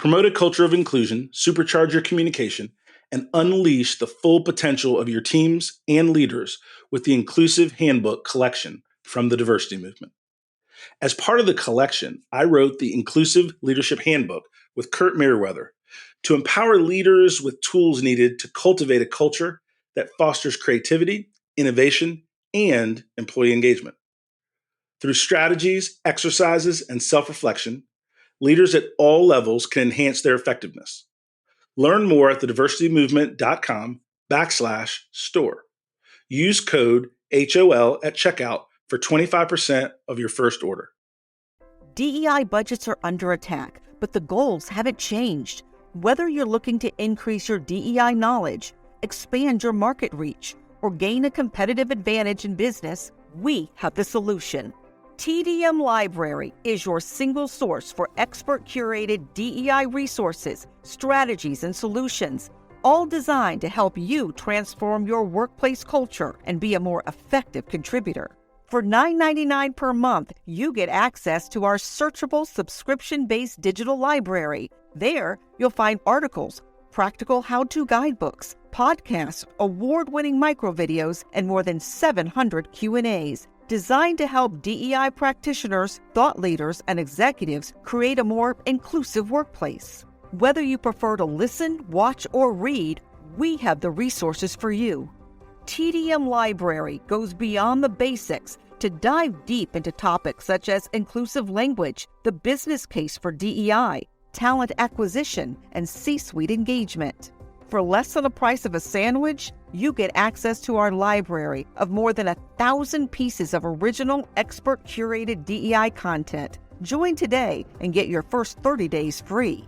Promote a culture of inclusion, supercharge your communication, and unleash the full potential of your teams and leaders with the Inclusive Handbook collection from the Diversity Movement. As part of the collection, I wrote the Inclusive Leadership Handbook with Kurt Merriweather to empower leaders with tools needed to cultivate a culture that fosters creativity, innovation, and employee engagement. Through strategies, exercises, and self-reflection, leaders at all levels can enhance their effectiveness. Learn more at thediversitymovement.com/store. Use code HOL at checkout for 25% of your first order. DEI budgets are under attack, but the goals haven't changed. Whether you're looking to increase your DEI knowledge, expand your market reach, or gain a competitive advantage in business, we have the solution. TDM Library is your single source for expert-curated DEI resources, strategies, and solutions, all designed to help you transform your workplace culture and be a more effective contributor. For $9.99 per month, you get access to our searchable subscription-based digital library. There, you'll find articles, practical how-to guidebooks, podcasts, award-winning microvideos, and more than 700 Q&As. Designed to help DEI practitioners, thought leaders, and executives create a more inclusive workplace. Whether you prefer to listen, watch, or read, we have the resources for you. TDM Library goes beyond the basics to dive deep into topics such as inclusive language, the business case for DEI, talent acquisition, and C-suite engagement. For less than the price of a sandwich, you get access to our library of more than 1,000 pieces of original, expert-curated DEI content. Join today and get your first 30 days free.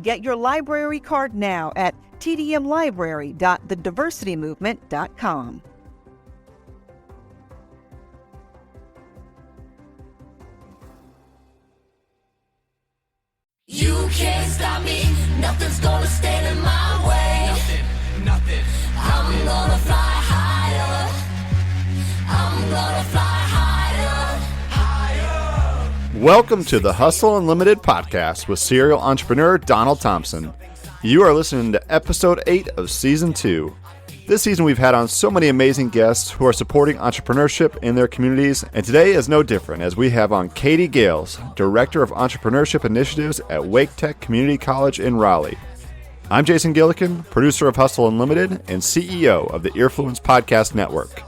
Get your library card now at tdmlibrary.thediversitymovement.com. You can't stop me, nothing's gonna stand in my way. Nothing. I'm gonna fly higher. I'm gonna fly higher. Welcome to the Hustle Unlimited podcast with serial entrepreneur Donald Thompson. You are listening to episode 8 of season 2. This season we've had on so many amazing guests who are supporting entrepreneurship in their communities, and today is no different as we have on Katie Gailes, Director of Entrepreneurship Initiatives at Wake Tech Community College in Raleigh. I'm Jason Gillikin, producer of Hustle Unlimited and CEO of the Earfluence Podcast Network.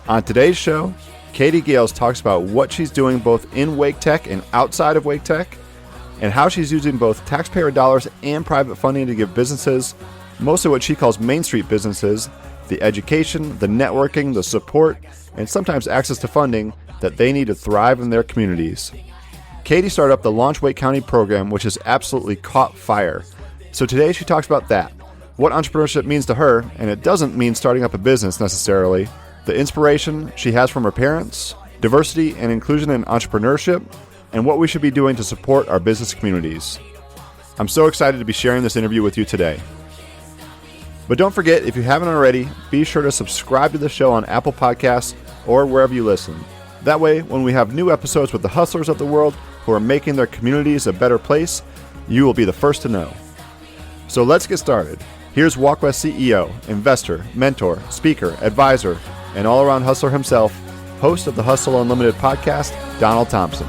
On today's show, Katie Gailes talks about what she's doing both in Wake Tech and outside of Wake Tech, and how she's using both taxpayer dollars and private funding to give businesses, mostly what she calls Main Street businesses, the education, the networking, the support, and sometimes access to funding that they need to thrive in their communities. Katie started up the Launch Wake County program, which has absolutely caught fire. So today she talks about that, what entrepreneurship means to her, and it doesn't mean starting up a business necessarily, the inspiration she has from her parents, diversity and inclusion in entrepreneurship, and what we should be doing to support our business communities. I'm so excited to be sharing this interview with you today. But don't forget, if you haven't already, be sure to subscribe to the show on Apple Podcasts or wherever you listen. That way, when we have new episodes with the hustlers of the world who are making their communities a better place, you will be the first to know. So let's get started. Here's WalkWest CEO, investor, mentor, speaker, advisor, and all-around hustler himself, host of the Hustle Unlimited podcast, Donald Thompson.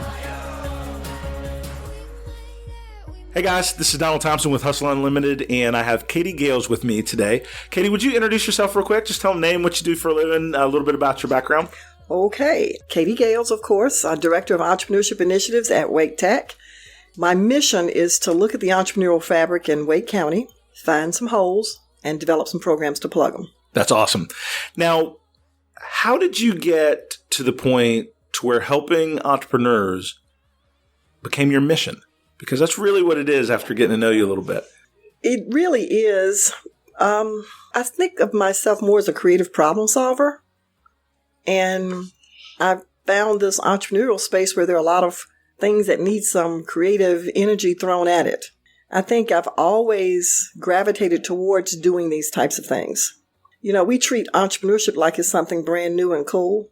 Hey guys, this is Donald Thompson with Hustle Unlimited, and I have Katie Gailes with me today. Katie, would you introduce yourself real quick? Just tell them name, what you do for a living, a little bit about your background. Okay. Katie Gailes, of course, Director of Entrepreneurship Initiatives at Wake Tech. My mission is to look at the entrepreneurial fabric in Wake County, find some holes, and develop some programs to plug them. That's awesome. Now, how did you get to the point to where helping entrepreneurs became your mission? Because that's really what it is after getting to know you a little bit. It really is. I think of myself more as a creative problem solver. And I found this entrepreneurial space where there are a lot of things that need some creative energy thrown at it. I think I've always gravitated towards doing these types of things. You know, we treat entrepreneurship like it's something brand new and cool.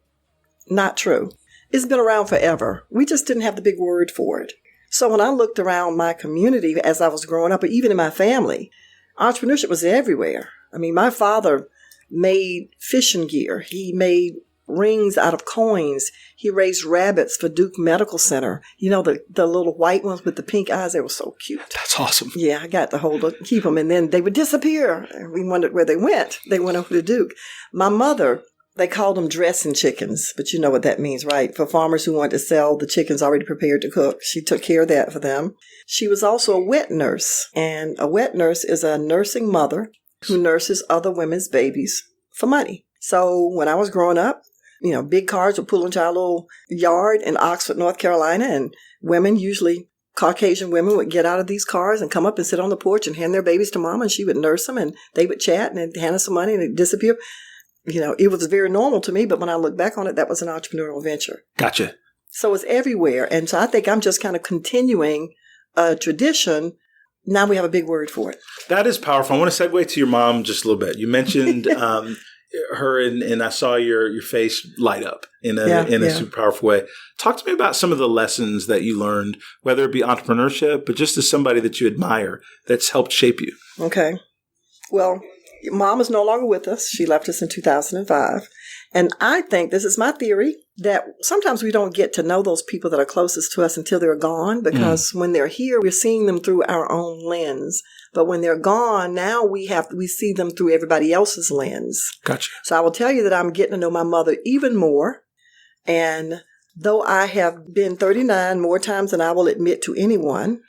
Not true. It's been around forever. We just didn't have the big word for it. So when I looked around my community as I was growing up, or even in my family, entrepreneurship was everywhere. I mean, my father made fishing gear. He made rings out of coins. He raised rabbits for Duke Medical Center. You know, the little white ones with the pink eyes, they were so cute. That's awesome. Yeah, I got to keep them. And then they would disappear. And we wondered where they went. They went over to Duke. My mother, they called them dressing chickens, but you know what that means, right? For farmers who wanted to sell the chickens already prepared to cook. She took care of that for them. She was also a wet nurse. And a wet nurse is a nursing mother who nurses other women's babies for money. So when I was growing up, you know, big cars would pull into our little yard in Oxford, North Carolina, and women, usually Caucasian women, would get out of these cars and come up and sit on the porch and hand their babies to Mama, and she would nurse them, and they would chat and hand us some money, and it'd disappear. You know, it was very normal to me, but when I look back on it, that was an entrepreneurial venture. Gotcha. So it's everywhere. And so I think I'm just kind of continuing a tradition. Now we have a big word for it. That is powerful. I want to segue to your mom just a little bit. You mentioned her, and I saw your face light up in a super powerful way. Talk to me about some of the lessons that you learned, whether it be entrepreneurship, but just as somebody that you admire that's helped shape you. Okay. Well, Mom is no longer with us. She left us in 2005. And I think, this is my theory, that sometimes we don't get to know those people that are closest to us until they're gone, because when they're here, we're seeing them through our own lens. But when they're gone, now we see them through everybody else's lens. Gotcha. So I will tell you that I'm getting to know my mother even more. And though I have been 39 more times than I will admit to anyone,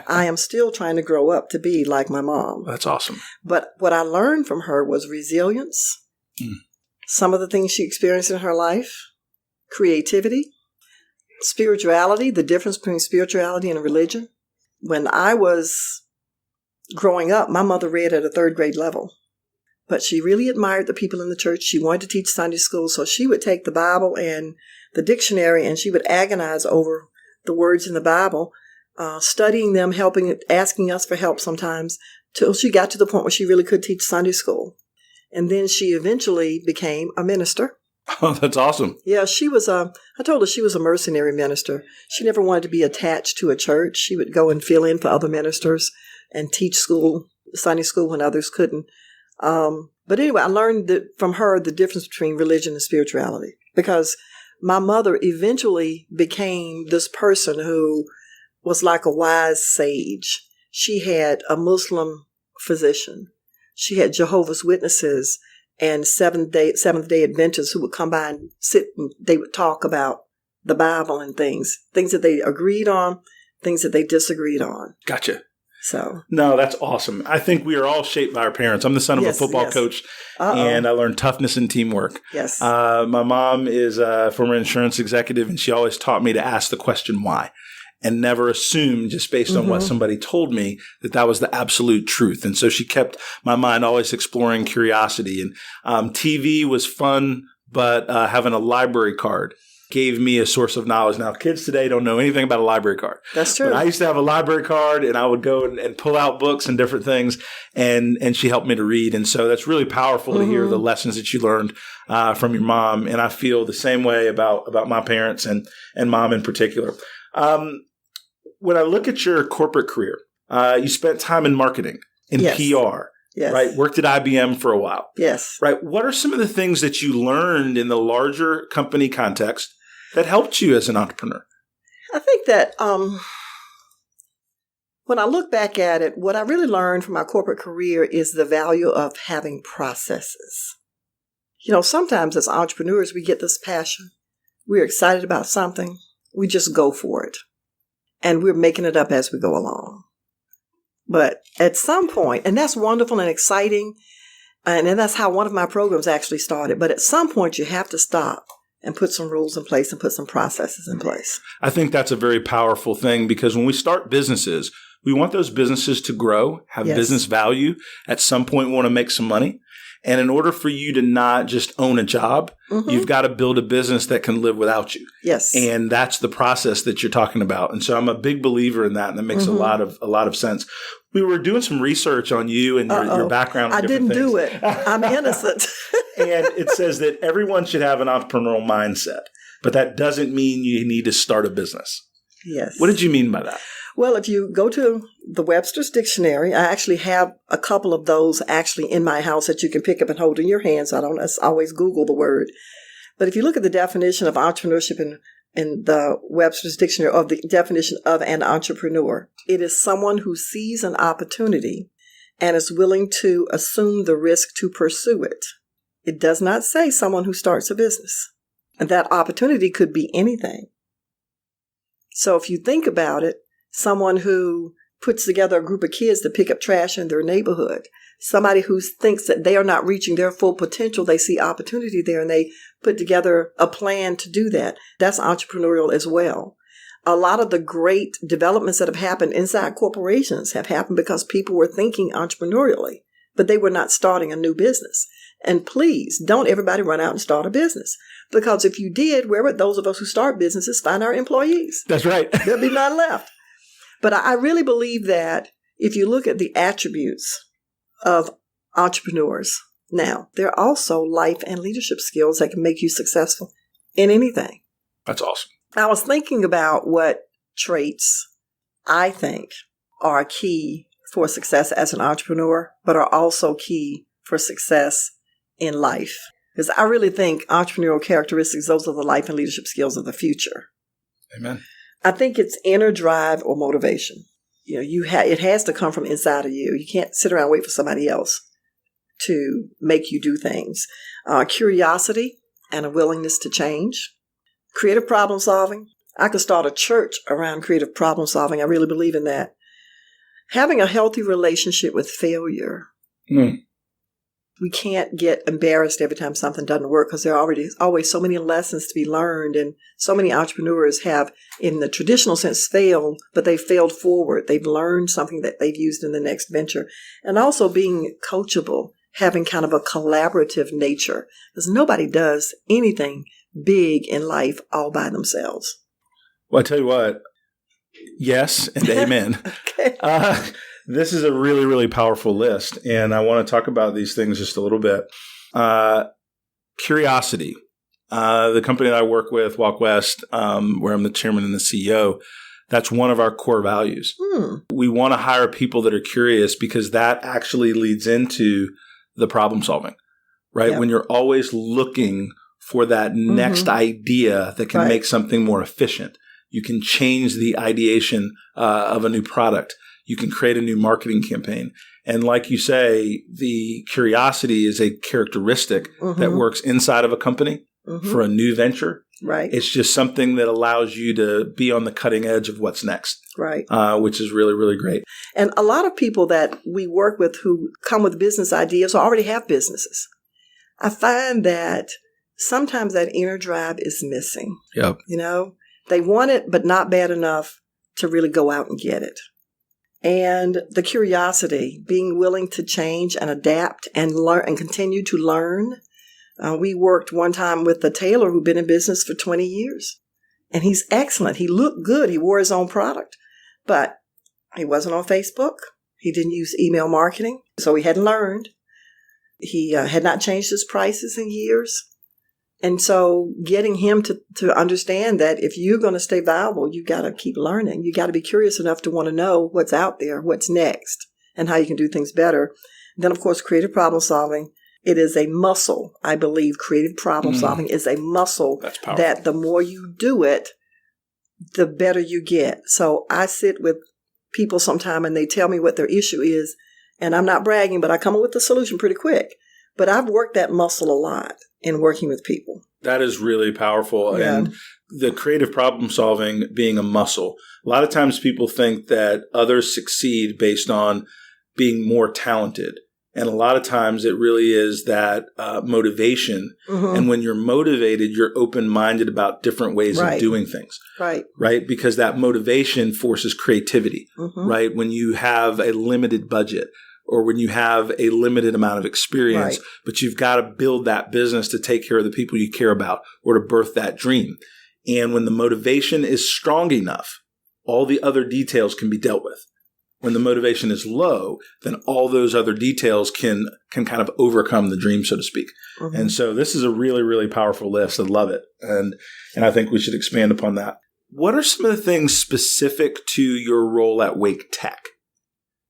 I am still trying to grow up to be like my mom. That's awesome. But what I learned from her was resilience. Some of the things she experienced in her life, creativity, spirituality, the difference between spirituality and religion. When I was growing up, my mother read at a third grade level, but she really admired the people in the church. She wanted to teach Sunday school, so she would take the Bible and the dictionary, and she would agonize over the words in the Bible, studying them, asking us for help sometimes, till she got to the point where she really could teach Sunday school. And then she eventually became a minister. Oh, that's awesome. Yeah, I told her she was a mercenary minister. She never wanted to be attached to a church. She would go and fill in for other ministers and teach Sunday school when others couldn't. But anyway, I learned from her the difference between religion and spirituality, because my mother eventually became this person who was like a wise sage. She had a Muslim physician. She had Jehovah's Witnesses and Seventh-day Adventists who would come by and sit, and they would talk about the Bible and things that they agreed on, things that they disagreed on. Gotcha. So no, that's awesome. I think we are all shaped by our parents. I'm the son of a football coach, and I learned toughness and teamwork. Yes. My mom is a former insurance executive, and she always taught me to ask the question why, and never assume just based on what somebody told me that was the absolute truth. And so she kept my mind always exploring curiosity. And TV was fun, but having a library card gave me a source of knowledge. Now, kids today don't know anything about a library card. That's true. But I used to have a library card, and I would go and pull out books and different things, and she helped me to read. And so that's really powerful to hear the lessons that you learned from your mom. And I feel the same way about my parents and mom in particular. When I look at your corporate career, you spent time in marketing, in PR. Yes. Right? Worked at IBM for a while. Yes. Right. What are some of the things that you learned in the larger company context that helped you as an entrepreneur? I think that when I look back at it, what I really learned from my corporate career is the value of having processes. You know, sometimes as entrepreneurs, we get this passion. We're excited about something. We just go for it. And we're making it up as we go along. But at some point, and that's wonderful and exciting, and that's how one of my programs actually started. But at some point, you have to stop and put some rules in place and put some processes in place. I think that's a very powerful thing, because when we start businesses, we want those businesses to grow, have business value. At some point, we want to make some money. And in order for you to not just own a job, you've got to build a business that can live without you. Yes. And that's the process that you're talking about. And so I'm a big believer in that. And that makes a lot of sense. We were doing some research on you and your background. I didn't do it. I'm innocent. And it says that everyone should have an entrepreneurial mindset, but that doesn't mean you need to start a business. Yes. What did you mean by that? Well, if you go to the Webster's Dictionary, I actually have a couple of those actually in my house that you can pick up and hold in your hands. I don't always Google the word. But if you look at the definition of entrepreneurship in the Webster's Dictionary, of the definition of an entrepreneur, it is someone who sees an opportunity and is willing to assume the risk to pursue it. It does not say someone who starts a business. And that opportunity could be anything. So if you think about it, someone who puts together a group of kids to pick up trash in their neighborhood, somebody who thinks that they are not reaching their full potential, they see opportunity there and they put together a plan to do that. That's entrepreneurial as well. A lot of the great developments that have happened inside corporations have happened because people were thinking entrepreneurially, but they were not starting a new business. And please, don't everybody run out and start a business. Because if you did, where would those of us who start businesses find our employees? That's right. There'd be none left. But I really believe that if you look at the attributes of entrepreneurs, now, there are also life and leadership skills that can make you successful in anything. That's awesome. I was thinking about what traits I think are key for success as an entrepreneur, but are also key for success in life. Because I really think entrepreneurial characteristics, those are the life and leadership skills of the future. Amen. I think it's inner drive or motivation. It has to come from inside of you. You can't sit around and wait for somebody else to make you do things. Curiosity and a willingness to change. Creative problem solving. I could start a church around creative problem solving. I really believe in that. Having a healthy relationship with failure. We can't get embarrassed every time something doesn't work because there are always so many lessons to be learned. And so many entrepreneurs have, in the traditional sense, failed, but they failed forward. They've learned something that they've used in the next venture. And also being coachable, having kind of a collaborative nature, because nobody does anything big in life all by themselves. Well, I tell you what, yes and amen. Okay. This is a really, really powerful list, and I want to talk about these things just a little bit. Curiosity. The company that I work with, Walk West, where I'm the chairman and the CEO, that's one of our core values. We want to hire people that are curious because that actually leads into the problem solving, right? Yep. When you're always looking for that next idea that can make something more efficient. You can change the ideation of a new product. You can create a new marketing campaign. And like you say, the curiosity is a characteristic that works inside of a company for a new venture. Right. It's just something that allows you to be on the cutting edge of what's next. Right. Which is really, really great. And a lot of people that we work with who come with business ideas or already have businesses, I find that sometimes that inner drive is missing. Yep. They want it, but not bad enough to really go out and get it. And the curiosity, being willing to change and adapt and learn and continue to learn. We worked one time with a tailor who'd been in business for 20 years. And he's excellent. He looked good. He wore his own product. But he wasn't on Facebook. He didn't use email marketing. So he hadn't learned. He had not changed his prices in years. And so getting him to understand that if you're going to stay viable, you got to keep learning. You got to be curious enough to want to know what's out there, what's next, and how you can do things better. Then, of course, creative problem solving. It is a muscle, I believe. Creative problem solving is a muscle that the more you do it, the better you get. So I sit with people sometime and they tell me what their issue is. And I'm not bragging, but I come up with a solution pretty quick. But I've worked that muscle a lot in working with people. That is really powerful. Yeah. And the creative problem solving being a muscle. A lot of times people think that others succeed based on being more talented. And a lot of times it really is that motivation. And when you're motivated, you're open-minded about different ways of doing things. Right? Because that motivation forces creativity. Right? When you have a limited budget, or when you have a limited amount of experience, but you've got to build that business to take care of the people you care about or to birth that dream. And when the motivation is strong enough, all the other details can be dealt with. When the motivation is low, then all those other details can kind of overcome the dream, so to speak. And so this is a really, really powerful list. I love it. And I think we should expand upon that. What are some of the things specific to your role at Wake Tech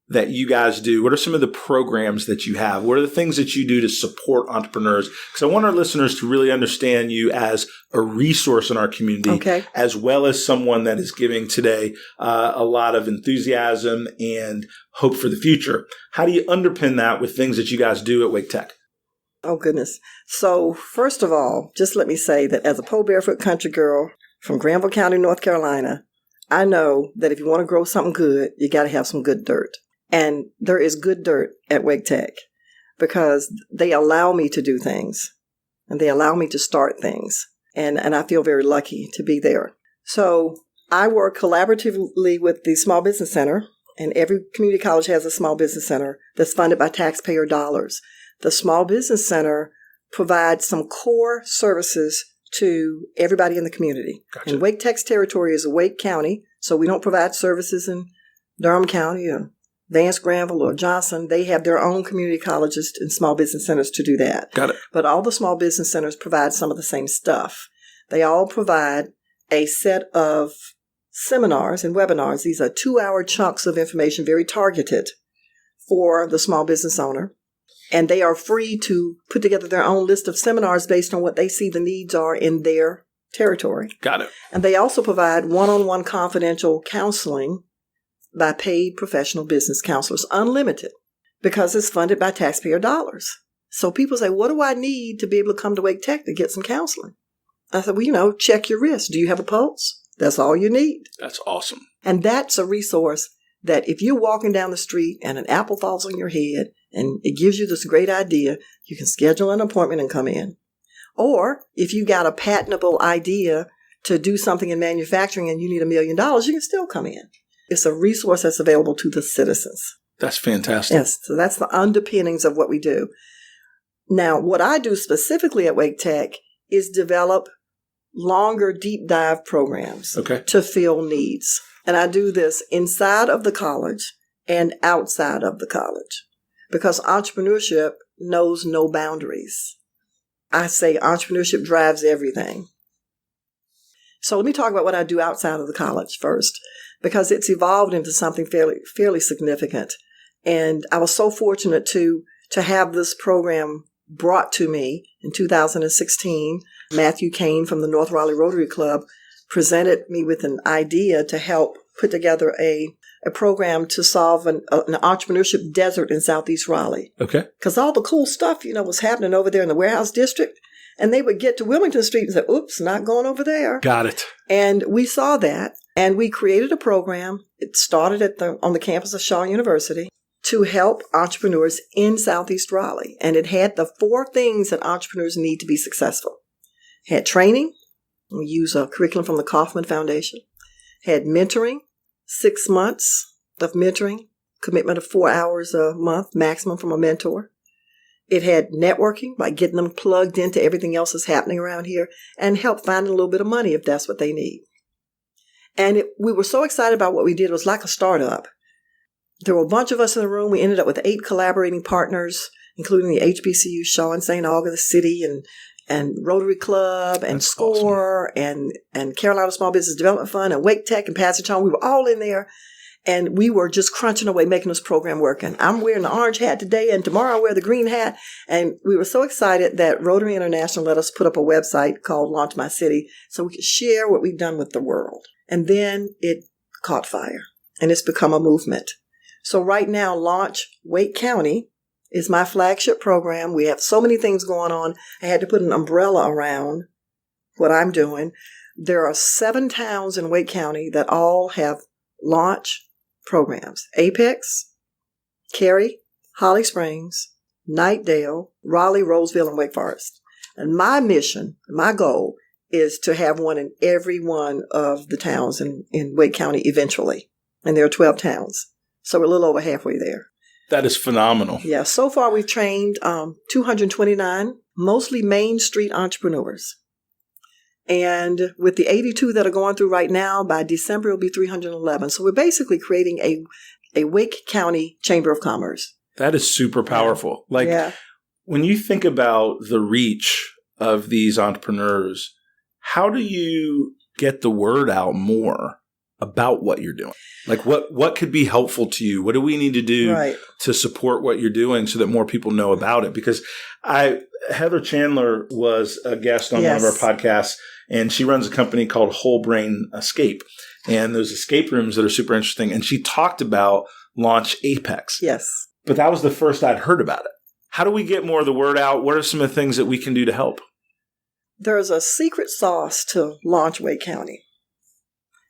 that you guys do? What are some of the programs that you have? What are the things that you do to support entrepreneurs? Because I want our listeners to really understand you as a resource in our community, as well as someone that is giving today a lot of enthusiasm and hope for the future. How do you underpin that with things that you guys do at Wake Tech? Oh, goodness. So first of all, just let me say that as a po barefoot country girl from Granville County, North Carolina, I know that if you want to grow something good, you got to have some good dirt. And there is good dirt at Wake Tech because they allow me to do things and they allow me to start things. And I feel very lucky to be there. So I work collaboratively with the Small Business Center, and every community college has a small business center that's funded by taxpayer dollars. The Small Business Center provides some core services to everybody in the community. Gotcha. And Wake Tech's territory is Wake County, so we don't provide services in Durham County or Vance, Granville, or Johnson. They have their own community colleges and small business centers to do that. Got it. But all the small business centers provide some of the same stuff. They all provide a set of seminars and webinars. These are 2-hour chunks of information, very targeted for the small business owner. And they are free to put together their own list of seminars based on what they see the needs are in their territory. Got it. And they also provide one-on-one confidential counseling by paid professional business counselors, unlimited, because it's funded by taxpayer dollars. So people say, what do I need to be able to come to Wake Tech to get some counseling? I said, well, check your wrist. Do you have a pulse? That's all you need. That's awesome. And that's a resource that if you're walking down the street and an apple falls on your head and it gives you this great idea, you can schedule an appointment and come in. Or if you got a patentable idea to do something in manufacturing and you need $1 million, you can still come in. It's a resource that's available to the citizens. That's fantastic. Yes, so that's the underpinnings of what we do. Now, what I do specifically at Wake Tech is develop longer deep dive programs to fill needs. And I do this inside of the college and outside of the college because entrepreneurship knows no boundaries. I say entrepreneurship drives everything. So let me talk about what I do outside of the college first, because it's evolved into something fairly significant. And I was so fortunate to have this program brought to me in 2016. Matthew Kane from the North Raleigh Rotary Club presented me with an idea to help put together a program to solve an entrepreneurship desert in Southeast Raleigh. Okay. Because all the cool stuff, was happening over there in the warehouse district. And they would get to Wilmington Street and say, oops, not going over there. Got it. And we saw that, and we created a program. It started on the campus of Shaw University to help entrepreneurs in Southeast Raleigh. And it had the 4 things that entrepreneurs need to be successful. It had training. We use a curriculum from the Kauffman Foundation. It had mentoring, 6 months of mentoring, commitment of 4 hours a month, maximum from a mentor. It had networking, like getting them plugged into everything else that's happening around here, and help finding a little bit of money if that's what they need. And we were so excited about what we did. It was like a startup. There were a bunch of us in the room. We ended up with 8 collaborating partners, including the HBCU, Shaw and St. Augustine City, and Rotary Club, and That's SCORE, awesome. and Carolina Small Business Development Fund, and Wake Tech, and Passage Home. We were all in there. And we were just crunching away, making this program work. And I'm wearing the orange hat today, and tomorrow I'll wear the green hat. And we were so excited that Rotary International let us put up a website called LaunchMyCity so we could share what we've done with the world. And then it caught fire, and it's become a movement. So right now, Launch Wake County is my flagship program. We have so many things going on. I had to put an umbrella around what I'm doing. There are 7 towns in Wake County that all have launch programs: Apex, Cary, Holly Springs, Knightdale, Raleigh, Roseville, and Wake Forest. And my mission, my goal, is to have one in every one of the towns in Wake County eventually. And there are 12 towns. So we're a little over halfway there. That is phenomenal. Yeah, so far we've trained 229, mostly Main Street entrepreneurs. And with the 82 that are going through right now, by December it'll be 311. So we're basically creating a Wake County Chamber of Commerce. That is super powerful. When you think about the reach of these entrepreneurs, how do you get the word out more about what you're doing? Like what could be helpful to you? What do we need to do to support what you're doing so that more people know about it? Because Heather Chandler was a guest on one of our podcasts, and she runs a company called Whole Brain Escape. And there's escape rooms that are super interesting. And she talked about Launch Apex. Yes. But that was the first I'd heard about it. How do we get more of the word out? What are some of the things that we can do to help? There's a secret sauce to Launch Wake County.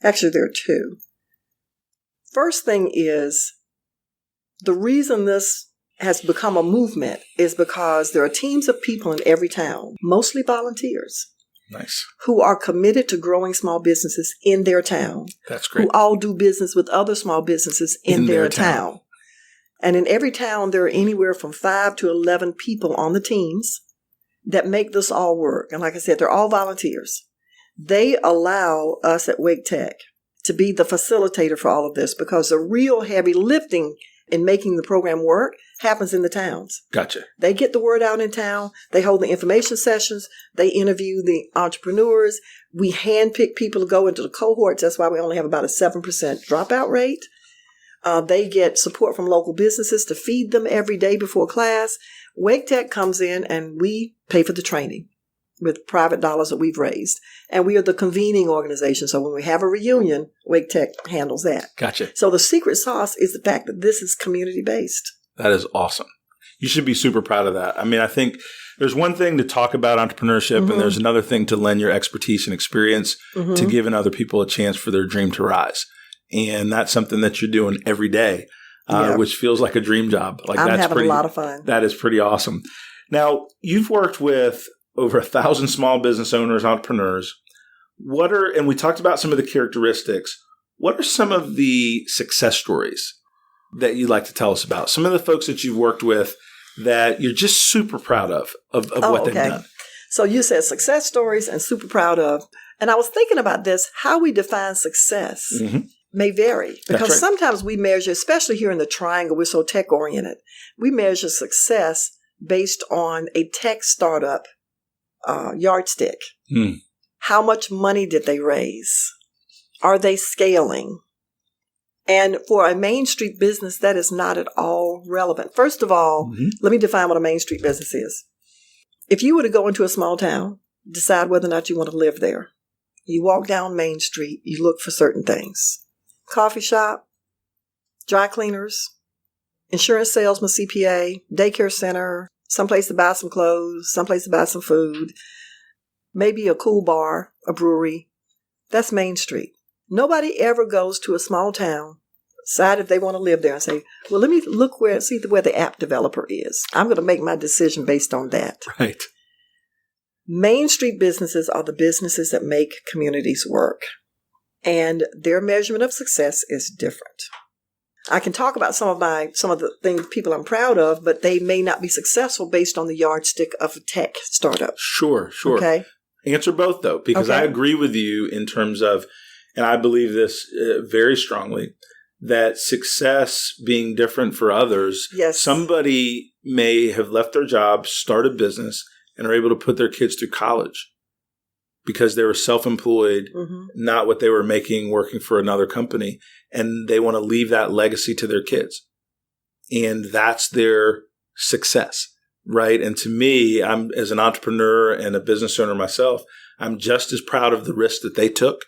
Actually, there are two. First thing is, the reason this has become a movement is because there are teams of people in every town, mostly volunteers, who are committed to growing small businesses in their town. That's great. Who all do business with other small businesses in their town. And in every town, there are anywhere from 5 to 11 people on the teams that make this all work. And like I said, they're all volunteers. They allow us at Wake Tech to be the facilitator for all of this, because the real heavy lifting in making the program work happens in the towns. Gotcha. They get the word out in town. They hold the information sessions. They interview the entrepreneurs. We handpick people to go into the cohorts. That's why we only have about a 7% dropout rate. They get support from local businesses to feed them every day before class. Wake Tech comes in and we pay for the training with private dollars that we've raised. And we are the convening organization. So when we have a reunion, Wake Tech handles that. Gotcha. So the secret sauce is the fact that this is community-based. That is awesome. You should be super proud of that. I mean, I think there's one thing to talk about entrepreneurship, and there's another thing to lend your expertise and experience to giving other people a chance for their dream to rise. And that's something that you're doing every day, which feels like a dream job. Like I'm having a lot of fun. That is pretty awesome. Now, you've worked with over 1,000 small business owners, entrepreneurs. And we talked about some of the characteristics. What are some of the success stories that you'd like to tell us about? Some of the folks that you've worked with that you're just super proud of what they've done. So you said success stories and super proud of. And I was thinking about this, how we define success may vary. Because sometimes we measure, especially here in the Triangle, we're so tech-oriented, we measure success based on a tech startup yardstick. How much money did they raise? Are they scaling? And for a Main Street business, that is not at all relevant. First of all, let me define what a Main Street business is. If you were to go into a small town, decide whether or not you want to live there. You walk down Main Street, you look for certain things. Coffee shop, dry cleaners, insurance salesman, CPA, daycare center, someplace to buy some clothes, someplace to buy some food, maybe a cool bar, a brewery. That's Main Street. Nobody ever goes to a small town, decide if they want to live there and say, well, let me see where the app developer is. I'm going to make my decision based on that. Right. Main Street businesses are the businesses that make communities work. And their measurement of success is different. I can talk about some of the things people I'm proud of, but they may not be successful based on the yardstick of a tech startup. Sure. Okay. Answer both, though, because I agree with you in terms of, and I believe this very strongly, that success being different for others. Yes. Somebody may have left their job, start a business, and are able to put their kids through college because they were self-employed, not what they were making working for another company, and they want to leave that legacy to their kids. And that's their success, right? And to me, I'm as an entrepreneur and a business owner myself, I'm just as proud of the risk that they took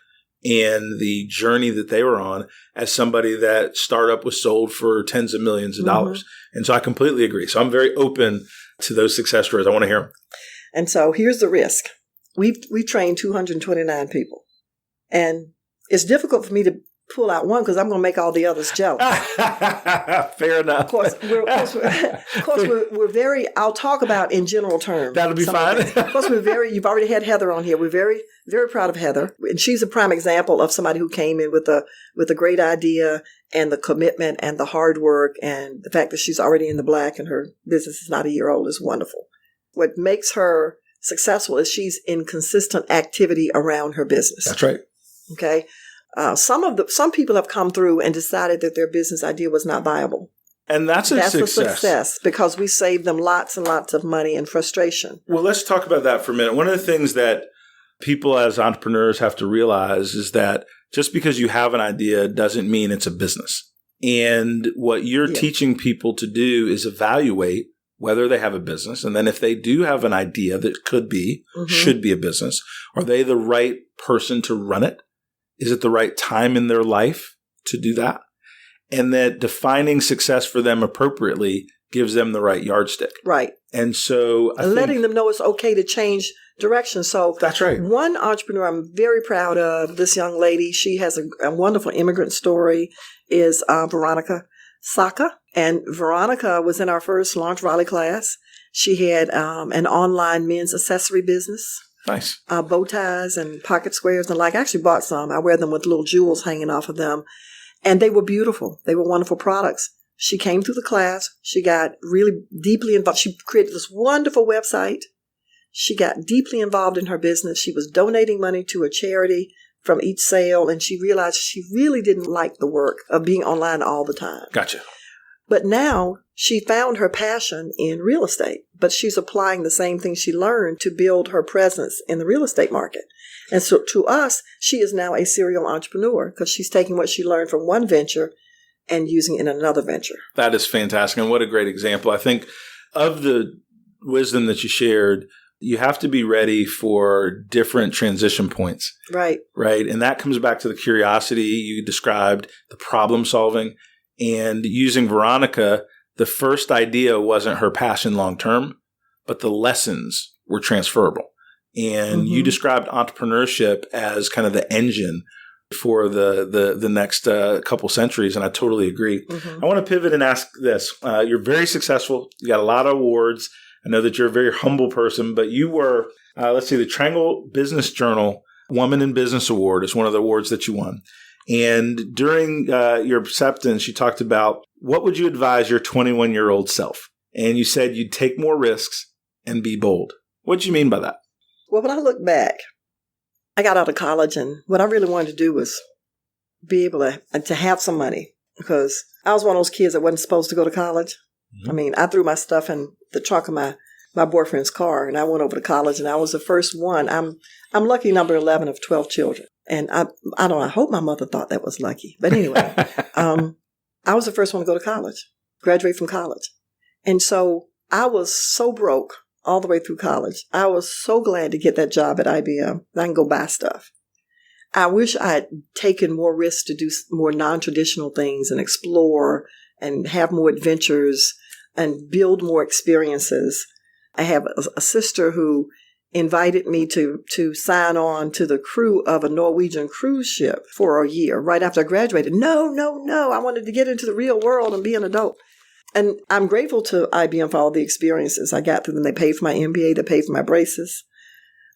and the journey that they were on as somebody that startup was sold for tens of millions of dollars. And so I completely agree. So I'm very open to those success stories. I want to hear them. And so here's the risk. We've trained 229 people. And it's difficult for me to pull out one because I'm going to make all the others jealous. Fair enough. Of course, we're very, I'll talk about in general terms. That'll be fine. Of course, you've already had Heather on here. We're very, very proud of Heather. And she's a prime example of somebody who came in with a great idea and the commitment and the hard work, and the fact that she's already in the black and her business is not a year old is wonderful. What makes her successful is she's in consistent activity around her business. That's right. Okay. Some people have come through and decided that their business idea was not viable. And that's a success because we saved them lots and lots of money and frustration. Well, let's talk about that for a minute. One of the things that people as entrepreneurs have to realize is that just because you have an idea doesn't mean it's a business. And what you're teaching people to do is evaluate whether they have a business. And then if they do have an idea that could be, should be a business, are they the right person to run it? Is it the right time in their life to do that? And that defining success for them appropriately gives them the right yardstick. Right. And so letting them know it's okay to change direction. So that's right. One entrepreneur I'm very proud of, this young lady, she has a wonderful immigrant story, is Veronica Saka. And Veronica was in our first Launch Raleigh class. She had an online men's accessory business. Nice. Bow ties and pocket squares and like. I actually bought some. I wear them with little jewels hanging off of them. And they were beautiful. They were wonderful products. She came through the class. She got really deeply involved. She created this wonderful website. She got deeply involved in her business. She was donating money to a charity from each sale. And she realized she really didn't like the work of being online all the time. Gotcha. But now she found her passion in real estate, but she's applying the same thing she learned to build her presence in the real estate market. And so to us, she is now a serial entrepreneur because she's taking what she learned from one venture and using it in another venture. That is fantastic. And what a great example. I think of the wisdom that you shared, you have to be ready for different transition points. Right. Right. And that comes back to the curiosity you described, the problem solving. And using Veronica, the first idea wasn't her passion long term, but the lessons were transferable. And you described entrepreneurship as kind of the engine for the next couple centuries, and I totally agree. I want to pivot and ask this. You're very successful. You got a lot of awards. I know that you're a very humble person, but you were, the Triangle Business Journal Woman in Business Award is one of the awards that you won. And during your acceptance, you talked about what would you advise your 21-year-old self? And you said you'd take more risks and be bold. What did you mean by that? Well, when I look back, I got out of college and what I really wanted to do was be able to have some money because I was one of those kids that wasn't supposed to go to college. I mean, I threw my stuff in the trunk of my boyfriend's car and I went over to college and I was the first one. I'm lucky number 11 of 12 children. And I don't know, I hope my mother thought that was lucky. But anyway, I was the first one to go to college, graduate from college. And so I was so broke all the way through college. I was so glad to get that job at IBM that I can go buy stuff. I wish I had taken more risks to do more non-traditional things and explore and have more adventures and build more experiences. I have a sister who invited me to sign on to the crew of a Norwegian cruise ship for a year right after I graduated. No. I wanted to get into the real world and be an adult. And I'm grateful to IBM for all the experiences I got through them. They paid for my MBA. They paid for my braces.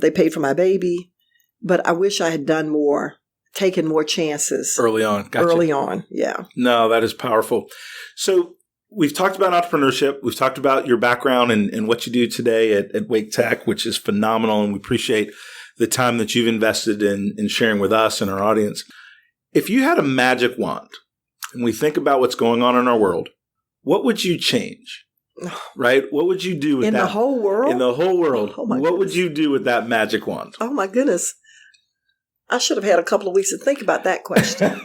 They paid for my baby. But I wish I had done more, taken more chances. Early on. Gotcha. Early on, yeah. No, that is powerful. So we've talked about entrepreneurship. We've talked about your background and what you do today at Wake Tech, which is phenomenal. And we appreciate the time that you've invested in sharing with us and our audience. If you had a magic wand and we think about what's going on in our world, what would you change? Right? What would you do with that? In the whole world? In the whole world. Oh my what goodness. would you do with that magic wand? Oh, my goodness. I should have had a couple of weeks to think about that question.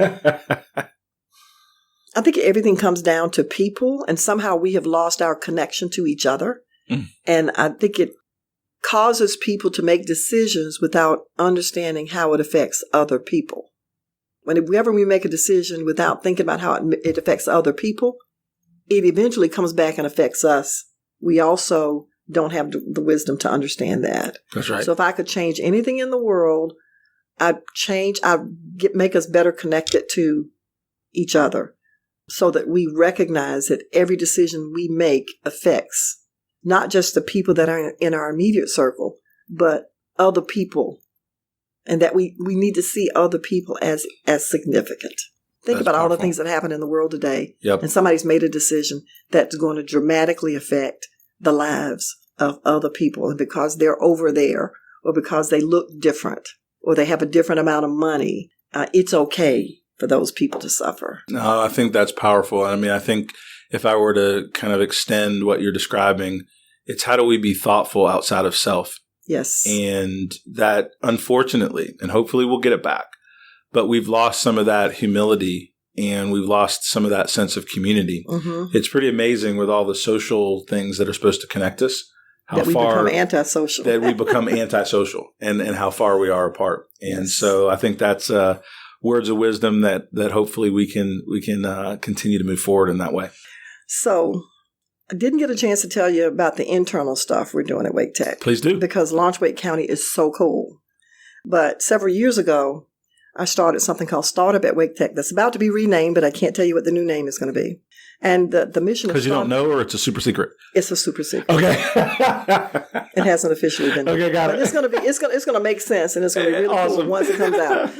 I think everything comes down to people, and somehow we have lost our connection to each other. And I think it causes people to make decisions without understanding how it affects other people. Whenever we make a decision without thinking about how it affects other people, it eventually comes back and affects us. We also don't have the wisdom to understand that. That's right. So if I could change anything in the world, I'd make us better connected to each other so that we recognize that every decision we make affects not just the people that are in our immediate circle, but other people, and that we need to see other people as significant. Think That's about all the powerful. things that happen in the world today, Yep. and somebody's made a decision that's going to dramatically affect the lives of other people. And because they're over there, or because they look different, or they have a different amount of money, it's okay for those people to suffer. No, I think that's powerful. I mean, I think if I were to kind of extend what you're describing, it's how do we be thoughtful outside of self? Yes. And that, unfortunately, and hopefully we'll get it back, but we've lost some of that humility and we've lost some of that sense of community. Mm-hmm. It's pretty amazing with all the social things that are supposed to connect us, how that we far become antisocial. that we become antisocial and how far we are apart. And Yes. so I think that's words of wisdom that hopefully we can continue to move forward in that way. So I didn't get a chance to tell you about the internal stuff we're doing at Wake Tech. Please do. Because Launch Wake County is so cool. But several years ago, I started something called Startup at Wake Tech that's about to be renamed, but I can't tell you what the new name is going to be. And the mission of Because you don't know, or it's a super secret? It's a super secret. Okay. It hasn't officially been. Okay, got but it. It's going to make sense, and it's going to be really Awesome. cool once it comes out.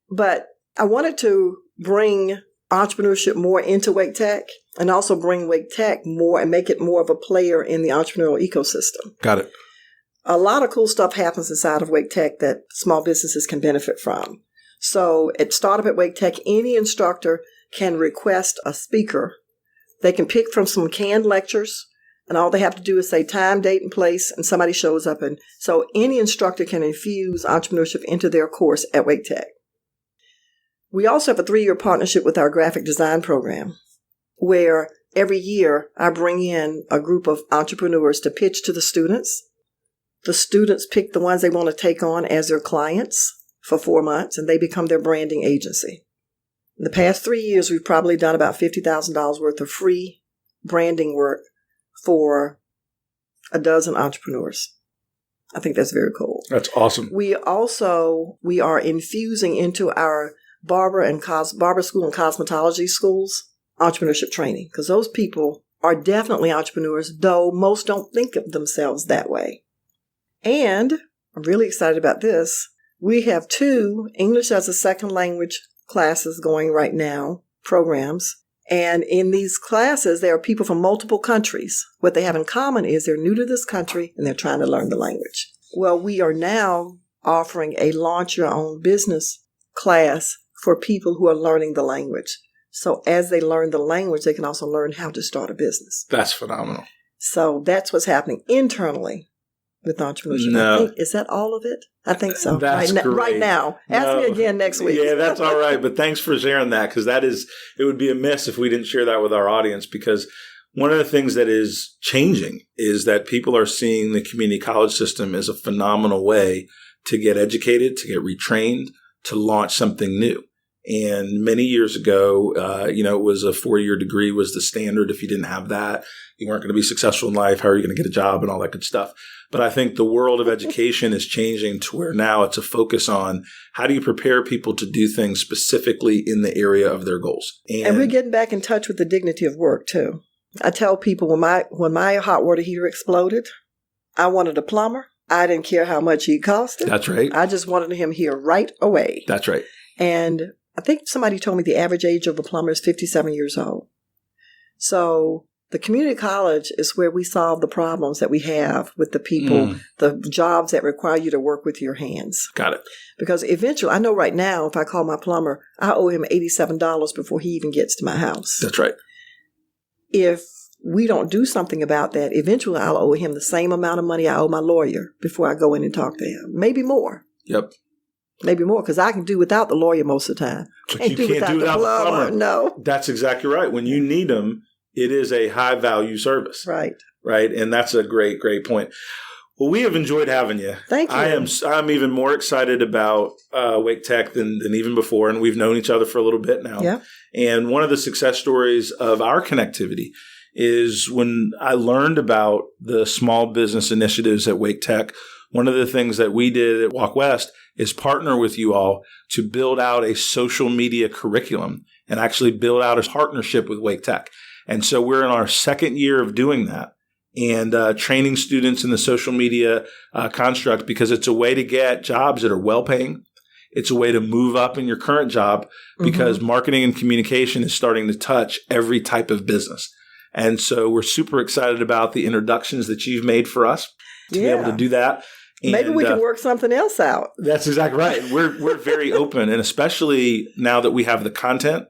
But I wanted to bring entrepreneurship more into Wake Tech, and also bring Wake Tech more and make it more of a player in the entrepreneurial ecosystem. Got it. A lot of cool stuff happens inside of Wake Tech that small businesses can benefit from. So at Startup at Wake Tech, any instructor can request a speaker. They can pick from some canned lectures, and all they have to do is say time, date, and place, and somebody shows up. And so any instructor can infuse entrepreneurship into their course at Wake Tech. We also have a 3-year partnership with our graphic design program, where every year I bring in a group of entrepreneurs to pitch to the students. The students pick the ones they want to take on as their clients for 4 months, and they become their branding agency. In the past 3 years, we've probably done about $50,000 worth of free branding work for a dozen entrepreneurs. I think that's very cool. That's awesome. We are infusing into our barber school and cosmetology schools entrepreneurship training, because those people are definitely entrepreneurs, though most don't think of themselves that way. And I'm really excited about this. We have 2 English as a second language classes going right now, programs. And in these classes, there are people from multiple countries. What they have in common is they're new to this country and they're trying to learn the language. Well, we are now offering a Launch Your Own Business class for people who are learning the language. So as they learn the language, they can also learn how to start a business. That's phenomenal. So that's what's happening internally with entrepreneurship. No. Is that all of it? I think so. That's great. Right now. Ask me again next week. Yeah, that's all right. But thanks for sharing that, because it would be amiss if we didn't share that with our audience, because one of the things that is changing is that people are seeing the community college system as a phenomenal way to get educated, to get retrained, to launch something new. And many years ago, it was a 4-year degree was the standard. If you didn't have that, you weren't going to be successful in life. How are you going to get a job and all that good stuff? But I think the world of education is changing to where now it's a focus on how do you prepare people to do things specifically in the area of their goals. And we're getting back in touch with the dignity of work too. I tell people when my hot water heater exploded, I wanted a plumber. I didn't care how much he costed. That's right. I just wanted him here right away. That's right. And I think somebody told me the average age of a plumber is 57 years old. So the community college is where we solve the problems that we have with the people, the jobs that require you to work with your hands. Got it. Because eventually, I know right now, if I call my plumber, I owe him $87 before he even gets to my house. That's right. If we don't do something about that, eventually I'll owe him the same amount of money I owe my lawyer before I go in and talk to him. Maybe more. Yep. Maybe more, because I can do without the lawyer most of the time. But you can't do without the plumber. No. That's exactly right. When you need them, it is a high value service. Right. Right. And that's a great, great point. Well, we have enjoyed having you. Thank you. I'm even more excited about Wake Tech than even before. And we've known each other for a little bit now. Yeah. And one of the success stories of our connectivity is when I learned about the small business initiatives at Wake Tech. One of the things that we did at Walk West is partner with you all to build out a social media curriculum and actually build out a partnership with Wake Tech. And so we're in our 2nd year of doing that and training students in the social media construct, because it's a way to get jobs that are well-paying. It's a way to move up in your current job, because marketing and communication is starting to touch every type of business. And so we're super excited about the introductions that you've made for us to be able to do that. And maybe we can work something else out. That's exactly right. We're very open, and especially now that we have the content.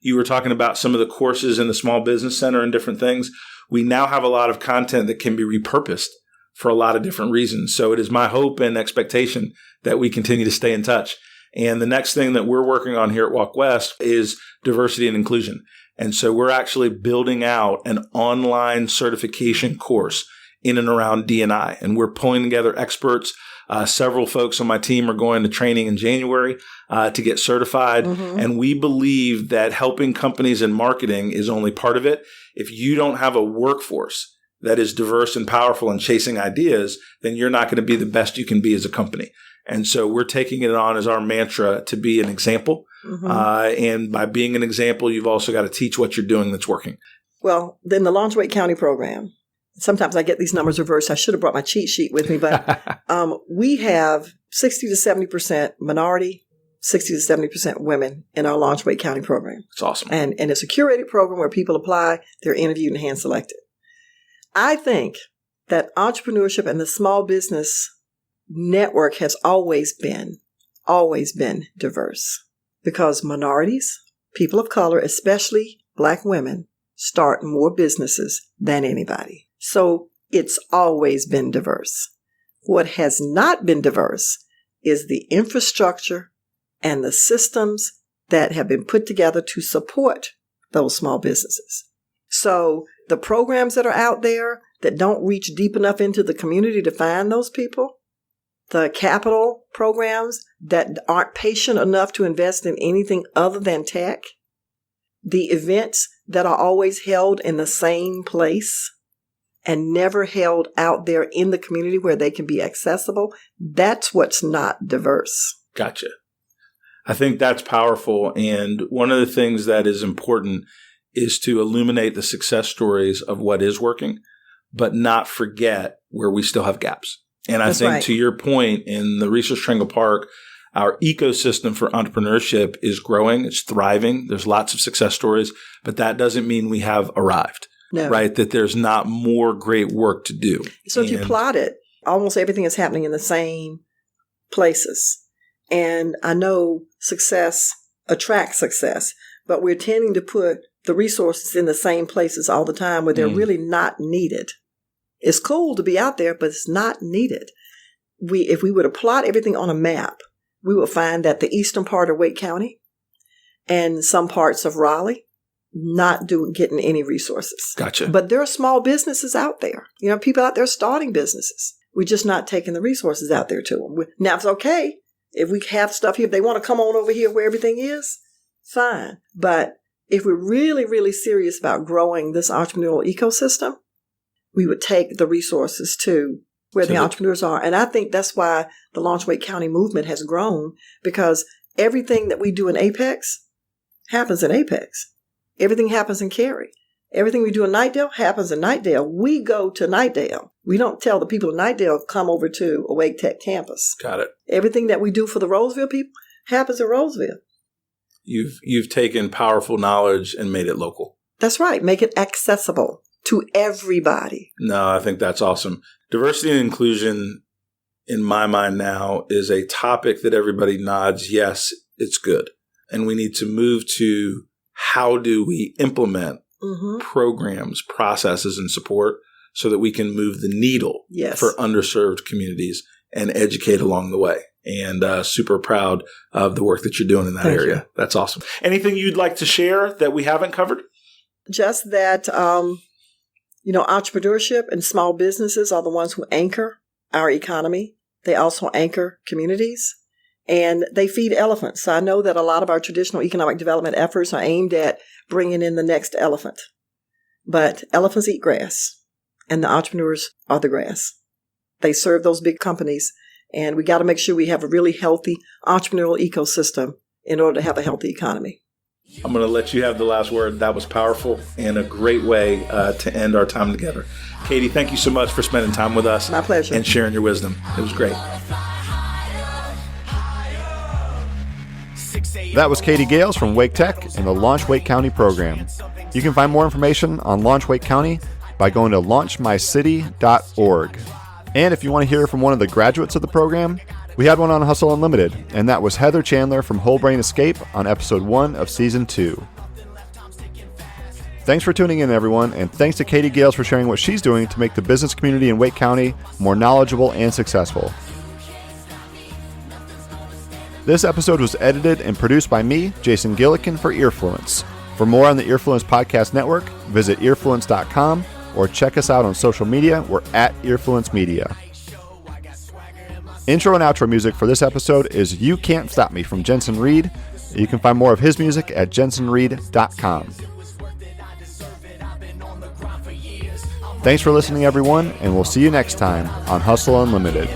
You were talking about some of the courses in the Small Business Center and different things. We now have a lot of content that can be repurposed for a lot of different reasons. So it is my hope and expectation that we continue to stay in touch. And the next thing that we're working on here at Walk West is diversity and inclusion. And so we're actually building out an online certification course in and around D&I. And we're pulling together experts. Several folks on my team are going to training in January to get certified. And we believe that helping companies in marketing is only part of it. If you don't have a workforce that is diverse and powerful and chasing ideas, then you're not going to be the best you can be as a company. And so we're taking it on as our mantra to be an example. And by being an example, you've also got to teach what you're doing that's working. Well, then the Launch County program, sometimes I get these numbers reversed. I should have brought my cheat sheet with me, but we have 60 to 70% minority, 60 to 70% women in our Launch County program. It's awesome. And it's a curated program where people apply, they're interviewed and hand selected. I think that entrepreneurship and the small business network has always been diverse, because minorities, people of color, especially Black women, start more businesses than anybody. So it's always been diverse. What has not been diverse is the infrastructure and the systems that have been put together to support those small businesses. So the programs that are out there that don't reach deep enough into the community to find those people, the capital programs that aren't patient enough to invest in anything other than tech, the events that are always held in the same place and never held out there in the community where they can be accessible, that's what's not diverse. Gotcha. I think that's powerful. And one of the things that is important is to illuminate the success stories of what is working, but not forget where we still have gaps. And I think to your point, in the Research Triangle Park, our ecosystem for entrepreneurship is growing. It's thriving. There's lots of success stories, but that doesn't mean we have arrived, right? That there's not more great work to do. So if you plot it, almost everything is happening in the same places. And I know success attracts success, but we're tending to put the resources in the same places all the time where they're really not needed. It's cool to be out there, but it's not needed. If we were to plot everything on a map, we would find that the eastern part of Wake County and some parts of Raleigh not getting any resources. Gotcha. But there are small businesses out there. You know, people out there starting businesses. We're just not taking the resources out there to them. Now, it's okay if we have stuff here. If they want to come on over here where everything is, fine. But if we're really, really serious about growing this entrepreneurial ecosystem, we would take the resources to where the entrepreneurs are. And I think that's why the Launch Wake County movement has grown, because everything that we do in Apex happens in Apex. Everything happens in Cary. Everything we do in Knightdale happens in Knightdale. We go to Knightdale. We don't tell the people in Knightdale, come over to a Wake Tech campus. Got it. Everything that we do for the Roseville people happens in Roseville. You've taken powerful knowledge and made it local. That's right. Make it accessible to everybody. No, I think that's awesome. Diversity and inclusion, in my mind now, is a topic that everybody nods, yes, it's good. And we need to move to how do we implement programs, processes, and support so that we can move the needle for underserved communities and educate along the way. And super proud of the work that you're doing in that area. You. That's awesome. Anything you'd like to share that we haven't covered? Just that, entrepreneurship and small businesses are the ones who anchor our economy. They also anchor communities, and they feed elephants. So I know that a lot of our traditional economic development efforts are aimed at bringing in the next elephant. But elephants eat grass, and the entrepreneurs are the grass. They serve those big companies, and we got to make sure we have a really healthy entrepreneurial ecosystem in order to have a healthy economy. I'm going to let you have the last word. That was powerful and a great way to end our time together. Katie, thank you so much for spending time with us. My pleasure. And sharing your wisdom. It was great. That was Katie Gailes from Wake Tech and the Launch Wake County program. You can find more information on Launch Wake County by going to LaunchMyCity.org. And if you want to hear from one of the graduates of the program, we had one on Hustle Unlimited, and that was Heather Chandler from Whole Brain Escape on episode 1 of season 2. Thanks for tuning in, everyone, and thanks to Katie Gailes for sharing what she's doing to make the business community in Wake County more knowledgeable and successful. This episode was edited and produced by me, Jason Gillikin, for Earfluence. For more on the Earfluence Podcast Network, visit earfluence.com or check us out on social media. We're at Earfluence Media. Intro and outro music for this episode is You Can't Stop Me from Jensen Reed. You can find more of his music at jensenreed.com. Thanks for listening, everyone, and we'll see you next time on Hustle Unlimited.